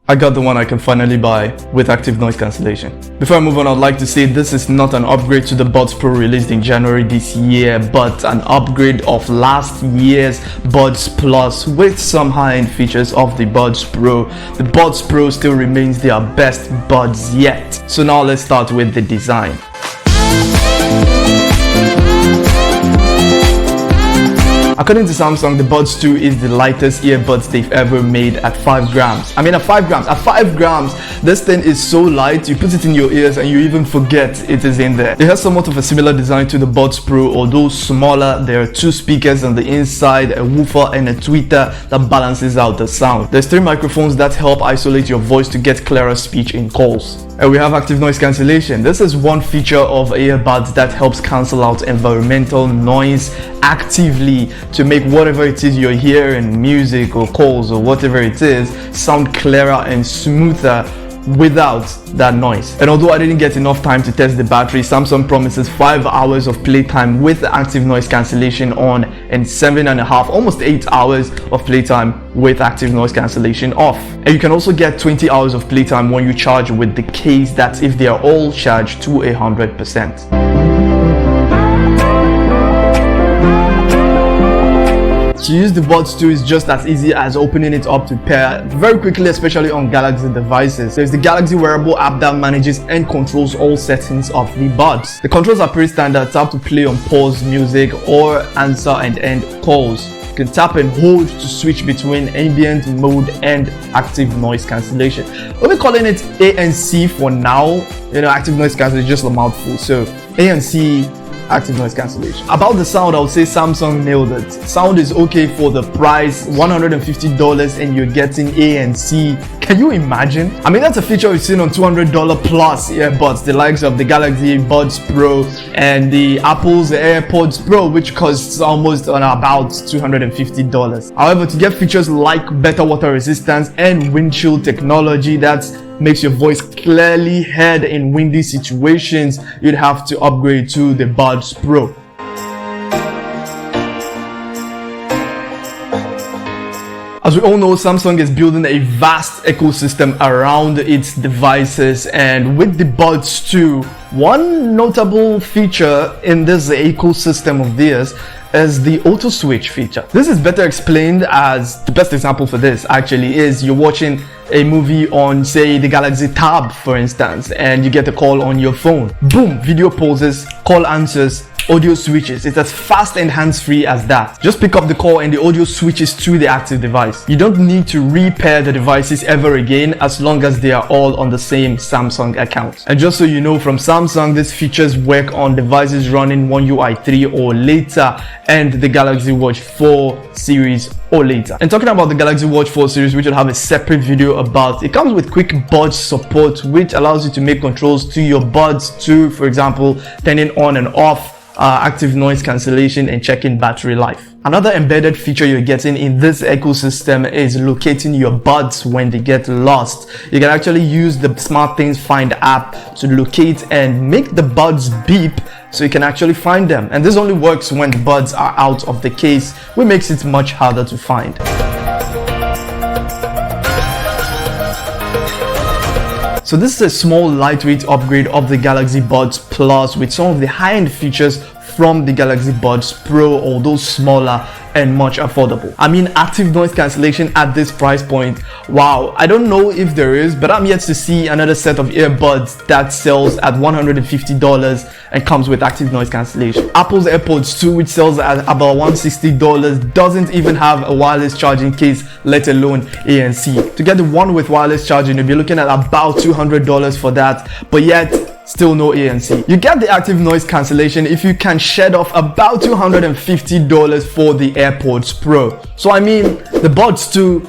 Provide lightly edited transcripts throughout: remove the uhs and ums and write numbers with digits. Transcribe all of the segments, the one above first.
I got the one I can finally buy with active noise cancellation. Before I move on, I'd like to say this is not an upgrade to the Buds Pro released in January this year, but an upgrade of last year's Buds Plus with some high-end features of the Buds Pro. The Buds Pro still remains their best buds yet. So now let's start with the design. According to Samsung, the Buds 2 is the lightest earbuds they've ever made at 5 grams. I mean, at 5 grams, this thing is so light, you put it in your ears and you even forget it is in there. It has somewhat of a similar design to the Buds Pro, although smaller. There are 2 speakers on the inside, a woofer and a tweeter that balances out the sound. There's 3 microphones that help isolate your voice to get clearer speech in calls. And we have active noise cancellation. This is one feature of earbuds that helps cancel out environmental noise actively to make whatever it is you're hearing, music or calls or whatever it is, sound clearer and smoother without that noise. And although I didn't get enough time to test the battery, Samsung promises 5 hours of playtime with active noise cancellation on and 7.5, almost 8 hours of playtime with active noise cancellation off. And you can also get 20 hours of playtime when you charge with the case. That's if they are all charged to 100%. To use the Buds 2 is just as easy as opening it up to pair very quickly, especially on Galaxy devices. There's the Galaxy wearable app that manages and controls all settings of the Buds. The controls are pretty standard. Tap to play on pause music or answer and end calls. You can tap and hold to switch between ambient mode and active noise cancellation. We'll be calling it ANC for now. You know, active noise cancellation is just a mouthful. So ANC, active noise cancellation. About the sound, I would say Samsung nailed it. Sound is okay for the price, $150, and you're getting ANC. Can you imagine? I mean, that's a feature we've seen on $200 plus earbuds, the likes of the Galaxy Buds Pro and the Apple's AirPods Pro, which costs almost on about $250. However, to get features like better water resistance and windshield technology that makes your voice clearly heard in windy situations, you'd have to upgrade to the Buds Pro. As we all know, Samsung is building a vast ecosystem around its devices, and with the Buds 2, one notable feature in this ecosystem of theirs is the auto switch feature. This is better explained as, the best example for this actually is you're watching a movie on, say, the Galaxy Tab, for instance, and you get a call on your phone. Boom, video pauses, call answers, audio switches. It's as fast and hands-free as that. Just pick up the call and the audio switches to the active device. You don't need to repair the devices ever again as long as they are all on the same Samsung account. And just so you know, from Samsung, these features work on devices running One UI 3 or later and the Galaxy Watch 4 series or later. And talking about the Galaxy Watch 4 series, which will have a separate video about, it comes with quick Buds support, which allows you to make controls to your Buds 2, for example, turning on and off, active noise cancellation and checking battery life. Another embedded feature you're getting in this ecosystem is locating your buds when they get lost. You can actually use the SmartThings Find app to locate and make the buds beep so you can actually find them. And this only works when the buds are out of the case, which makes it much harder to find. So this is a small lightweight upgrade of the Galaxy Buds Plus with some of the high-end features from the Galaxy Buds Pro, although smaller and much affordable. I mean, active noise cancellation at this price point, wow, I don't know if there is, but I'm yet to see another set of earbuds that sells at $150 and comes with active noise cancellation. Apple's AirPods 2, which sells at about $160, doesn't even have a wireless charging case, let alone ANC. To get the one with wireless charging, you'll be looking at about $200 for that, but yet still no ANC. You get the active noise cancellation if you can shed off about $250 for the AirPods Pro. So I mean, the Buds 2,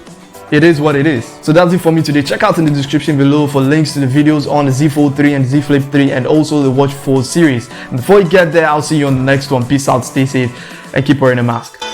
it is what it is. So that's it for me today. Check out in the description below for links to the videos on the Z Fold 3 and Z Flip 3 and also the Watch 4 series. And before you get there, I'll see you on the next one. Peace out, stay safe, and keep wearing a mask.